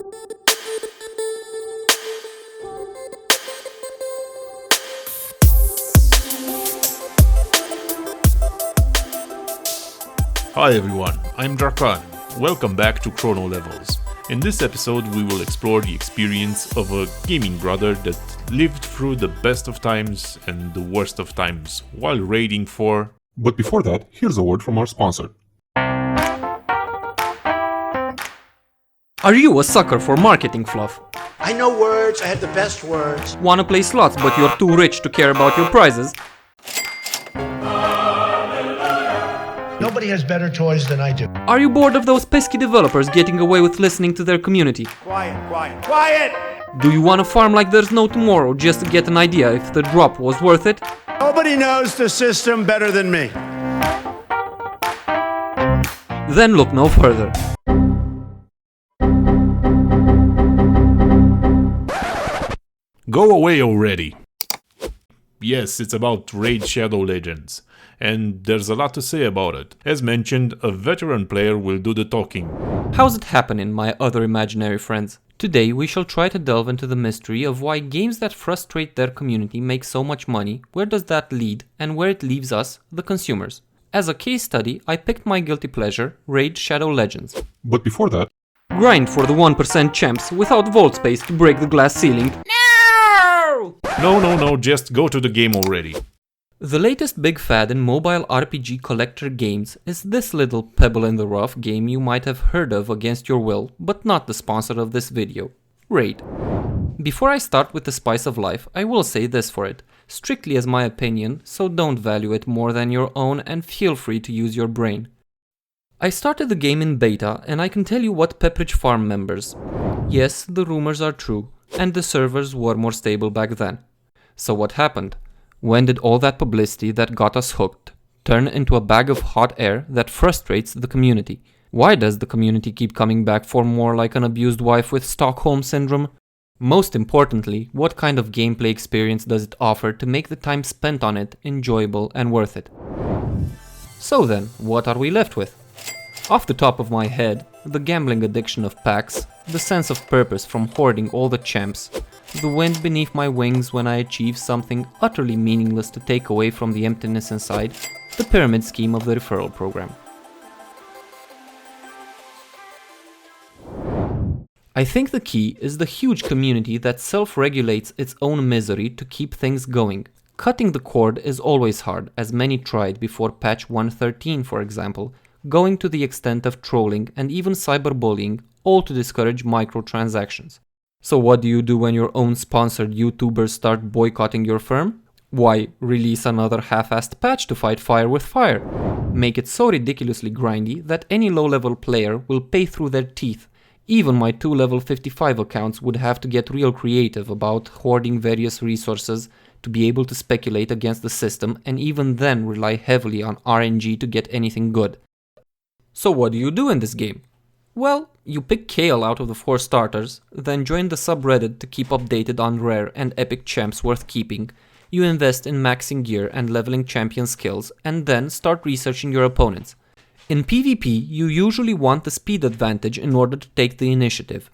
Hi everyone, I'm Drakan. Welcome back to Chrono Levels. In this episode we will explore the experience of a gaming brother that lived through the best of times and the worst of times while raiding for... But before that, here's a word from our sponsor. Are you a sucker for marketing fluff? I know words, I have the best words. Wanna play slots but you're too rich to care about your prizes? Nobody has better toys than I do. Are you bored of those pesky developers getting away with listening to their community? Quiet! Do you wanna farm like there's no tomorrow just to get an idea if the drop was worth it? Nobody knows the system better than me. Then look no further. Go away already! Yes, it's about Raid Shadow Legends, and there's a lot to say about it. As mentioned, a veteran player will do the talking. How's it happening, my other imaginary friends? Today we shall try to delve into the mystery of why games that frustrate their community make so much money, where does that lead, and where it leaves us, the consumers. As a case study, I picked my guilty pleasure, Raid Shadow Legends. But before that, Grind for the 1% champs without vault space to break the glass ceiling. No, just go to the game already. The latest big fad in mobile RPG collector games is this little pebble in the rough game you might have heard of against your will, but not the sponsor of this video, Raid. Before I start with the spice of life, I will say this for it, strictly as my opinion, so don't value it more than your own and feel free to use your brain. I started the game in beta and I can tell you what Pepperidge Farm members. Yes, the rumors are true, and the servers were more stable back then. So what happened? When did all that publicity that got us hooked turn into a bag of hot air that frustrates the community? Why does the community keep coming back for more like an abused wife with Stockholm Syndrome? Most importantly, what kind of gameplay experience does it offer to make the time spent on it enjoyable and worth it? So then, what are we left with? Off the top of my head, the gambling addiction of packs, the sense of purpose from hoarding all the champs, the wind beneath my wings when I achieve something utterly meaningless to take away from the emptiness inside, the pyramid scheme of the referral program. I think the key is the huge community that self-regulates its own misery to keep things going. Cutting the cord is always hard, as many tried before patch 113 for example, going to the extent of trolling and even cyberbullying, all to discourage microtransactions. So what do you do when your own sponsored YouTubers start boycotting your firm? Why, release another half-assed patch to fight fire with fire. Make it so ridiculously grindy that any low-level player will pay through their teeth. Even my 2 level 55 accounts would have to get real creative about hoarding various resources to be able to speculate against the system and even then rely heavily on RNG to get anything good. So what do you do in this game? Well, you pick Kale out of the 4 starters, then join the subreddit to keep updated on rare and epic champs worth keeping, you invest in maxing gear and leveling champion skills, and then start researching your opponents. In PvP, you usually want the speed advantage in order to take the initiative.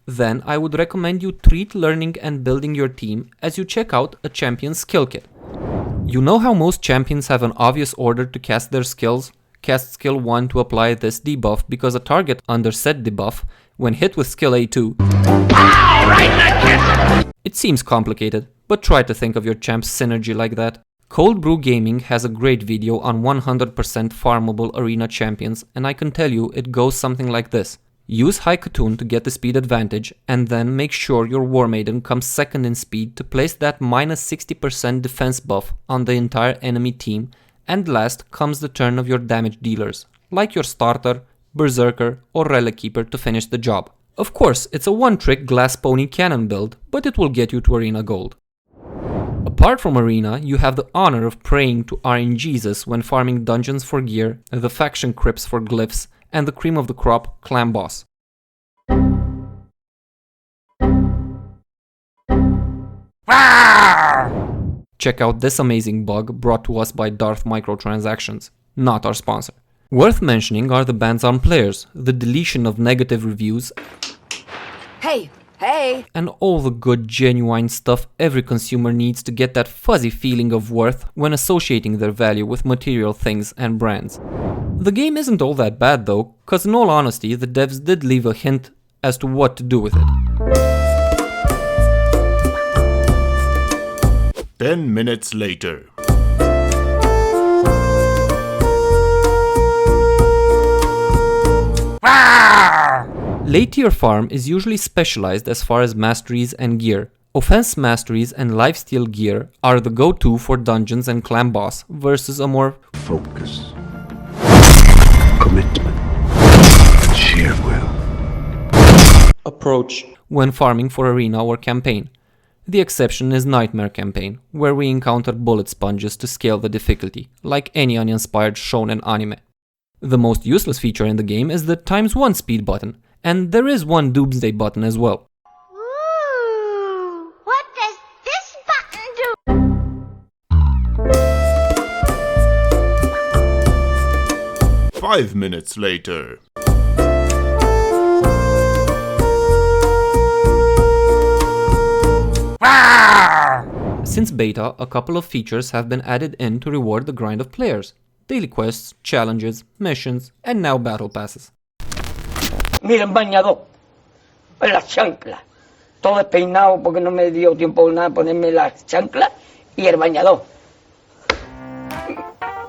Then I would recommend you treat learning and building your team as you check out a champion skill kit. You know how most champions have an obvious order to cast their skills? Cast skill 1 to apply this debuff because a target under said debuff, when hit with skill A2. Ow, right in the kiss! It seems complicated, but try to think of your champ's synergy like that. Cold Brew Gaming has a great video on 100% farmable arena champions, and I can tell you it goes something like this. Use High Cocoon to get the speed advantage, and then make sure your War Maiden comes second in speed to place that minus 60% defense buff on the entire enemy team. And last comes the turn of your damage dealers, like your starter, berserker or relic keeper to finish the job. Of course, it's a one-trick glass pony cannon build, but it will get you to arena gold. Apart from arena, you have the honor of praying to RNGesus when farming dungeons for gear, the faction crypts for glyphs, and the cream of the crop, clan boss. Check out this amazing bug brought to us by Darth Microtransactions, not our sponsor. Worth mentioning are the bans on players, the deletion of negative reviews, Hey! And all the good, genuine stuff every consumer needs to get that fuzzy feeling of worth when associating their value with material things and brands. The game isn't all that bad though, cause in all honesty the devs did leave a hint as to what to do with it. 10 minutes later. Late tier farm is usually specialized as far as masteries and gear. Offense masteries and lifesteal gear are the go-to for dungeons and clan boss versus a more Focus, commitment, sheer will. approach when farming for arena or campaign. The exception is Nightmare campaign, where we encounter bullet sponges to scale the difficulty, like any uninspired shonen anime. The most useless feature in the game is the ×1 speed button, and there is one doomsday button as well. Ooh, what does this button do? 5 minutes later. Since beta, a couple of features have been added in to reward the grind of players. Daily quests, challenges, missions, and now battle passes. Miren, bañador, en las chanclas, todo despeinado porque no me dio tiempo nada ponerme las chanclas y el bañador.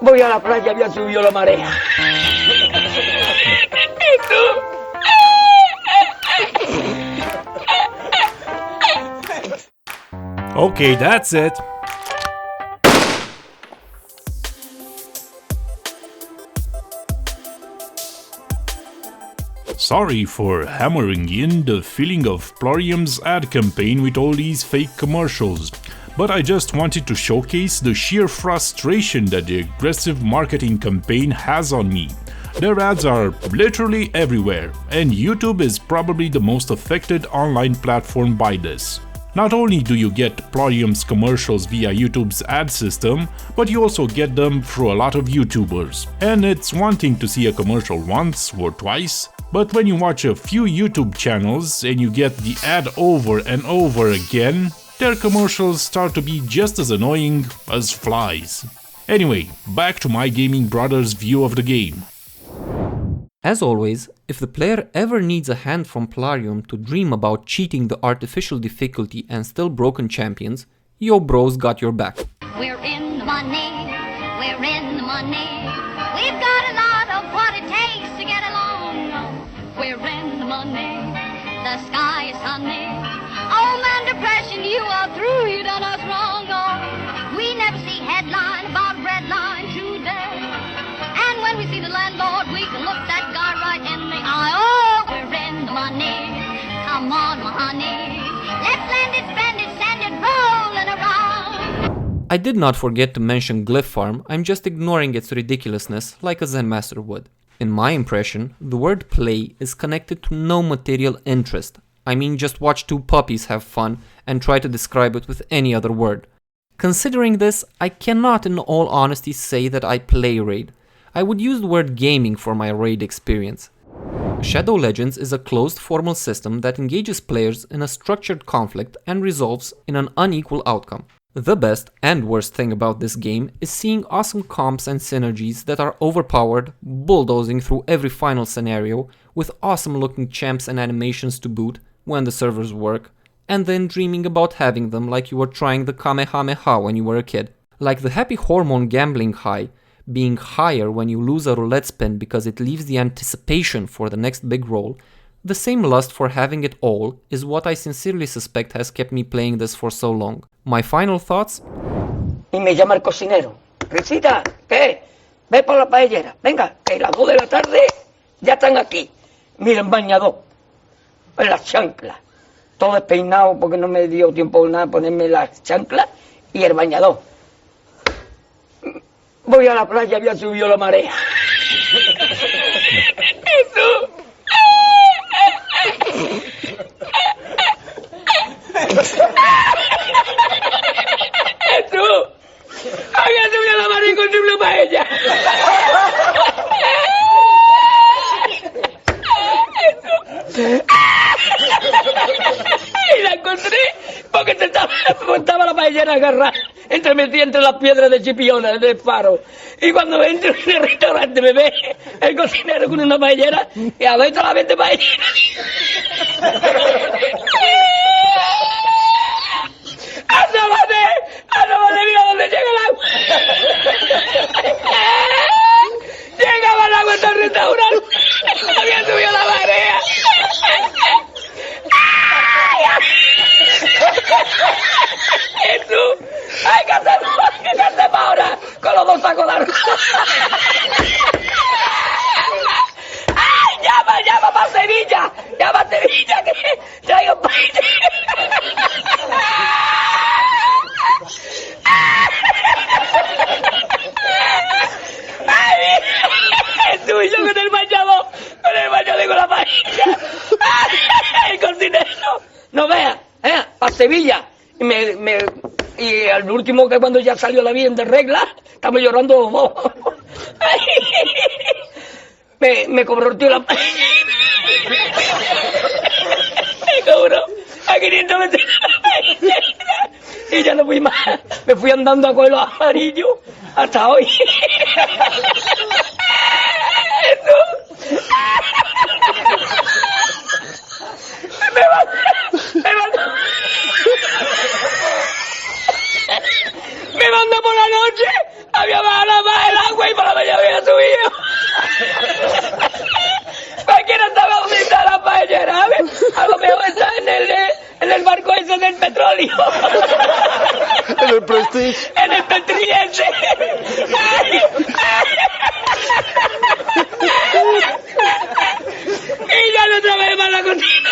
Voy a la playa, había subido la marea. ¿Y tú? Okay, that's it. Sorry for hammering in the feeling of Plarium's ad campaign with all these fake commercials, but I just wanted to showcase the sheer frustration that the aggressive marketing campaign has on me. Their ads are literally everywhere, and YouTube is probably the most affected online platform by this. Not only do you get Plarium's commercials via YouTube's ad system, but you also get them through a lot of YouTubers. And it's one thing to see a commercial once or twice, but when you watch a few YouTube channels and you get the ad over and over again, their commercials start to be just as annoying as flies. Anyway, back to my gaming brother's view of the game. As always, if the player ever needs a hand from Plarium to dream about cheating the artificial difficulty and still broken champions, yo bros got your back. We're in the money, we're in the money. We've got a lot of what it takes to get along. We're in the money, the sky is sunny. Oh man, depression, you are through, you done us wrong. Oh, we never see headline about red line today. And when we see the landlord, we can look that guy right in the eye. Oh, we're in the money, come on, my honey. Let's land it, spend it, send it rolling around. I did not forget to mention Glyph Farm, I'm just ignoring its ridiculousness like a Zen master would. In my impression, the word play is connected to no material interest. I mean, just watch two puppies have fun and try to describe it with any other word. Considering this, I cannot in all honesty say that I play Raid. I would use the word gaming for my Raid experience. Shadow Legends is a closed formal system that engages players in a structured conflict and resolves in an unequal outcome. The best and worst thing about this game is seeing awesome comps and synergies that are overpowered, bulldozing through every final scenario, with awesome looking champs and animations to boot when the servers work, and then dreaming about having them like you were trying the Kamehameha when you were a kid. Like the happy hormone gambling high, being higher when you lose a roulette spin because it leaves the anticipation for the next big roll, the same lust for having it all is what I sincerely suspect has kept me playing this for so long. My final thoughts? Y me llama el cocinero. Risita, ¿qué? Ve por la paellera. Venga, que las 2 de la tarde ya están aquí. Miren, bañador, en las chanclas. Todo despeinado porque no me dio tiempo nada ponerme las chanclas y el bañador. Voy a la playa, había subido la marea. ¿Y tú? ¿Y tú? Había subido la marea con triple paella. ¿Y tú? encontré porque estaba la paellera agarrada metida entre las piedras de Chipiona, del faro. Y cuando entro en el restaurante me ve el cocinero con una paellera y a ver solamente paellera. ¡Asómate, mira dónde llega el agua! Llegaba el agua hasta el restaurante. Había subido la marea. Jesús, hay que hacer ahora con los dos sacos de arroz. ¡Ay, llama para Sevilla! ¡Llama a Sevilla que traigo paella! ¡Ay, tú y yo con el bañador con la paella! ¡El cocinero! No veas, para Sevilla. Y al último, que cuando ya salió la bien de regla, estamos llorando los dos. Me cobró el tío la paella. Me cobró a 500 metros la paella. Y ya no fui más. Me fui andando a coger los amarillos hasta hoy. Me mandó por la noche, había bajado más el agua y por la mañana había subido. Cualquiera estaba donde está la paellera, ¿sabes? A lo mejor está en el barco ese del petróleo. En el Prestige. En el Prestige ese. Y ya no trabajé más la cocina.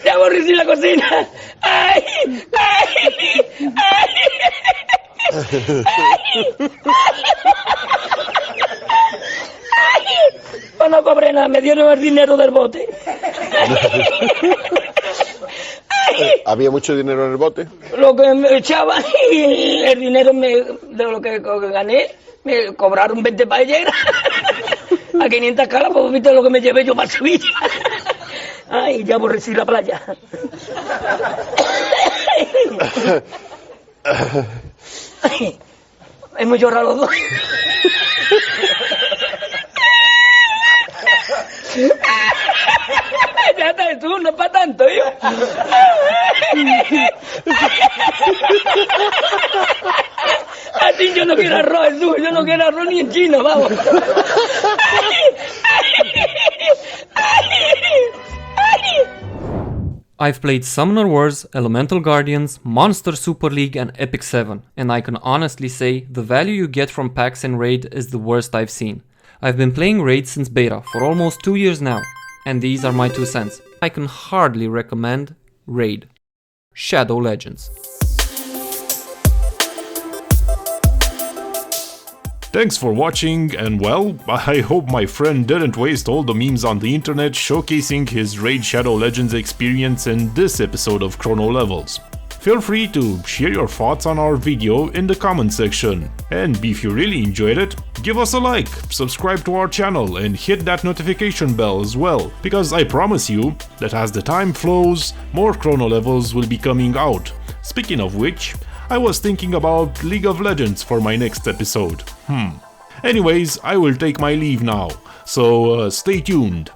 Ya aborrecí la cocina. ¡Ay! Pues no cobré nada, me dieron el dinero del bote. ¿Había mucho dinero en el bote? Lo que me echaban y el dinero de lo que gané, me cobraron 20 paelleras. A 500 caras, pues viste lo que me llevé yo para Sevilla. Ay, ya aborrecí la playa. Ay, hemos llorado los dos. Ya está, tú, no es para tanto, yo. Así yo no quiero arroz, Jesús, yo no quiero arroz ni en China, vamos. I've played Summoner Wars, Elemental Guardians, Monster Super League and Epic 7, and I can honestly say the value you get from packs in Raid is the worst I've seen. I've been playing Raid since beta for almost 2 years now, and these are my 2 cents. I can hardly recommend Raid. Shadow Legends. Thanks for watching, and well, I hope my friend didn't waste all the memes on the internet showcasing his Raid Shadow Legends experience in this episode of Chrono Levels. Feel free to share your thoughts on our video in the comment section, and if you really enjoyed it, give us a like, subscribe to our channel and hit that notification bell as well, because I promise you that as the time flows, more Chrono Levels will be coming out. Speaking of which, I was thinking about League of Legends for my next episode. Anyways, I will take my leave now, so stay tuned.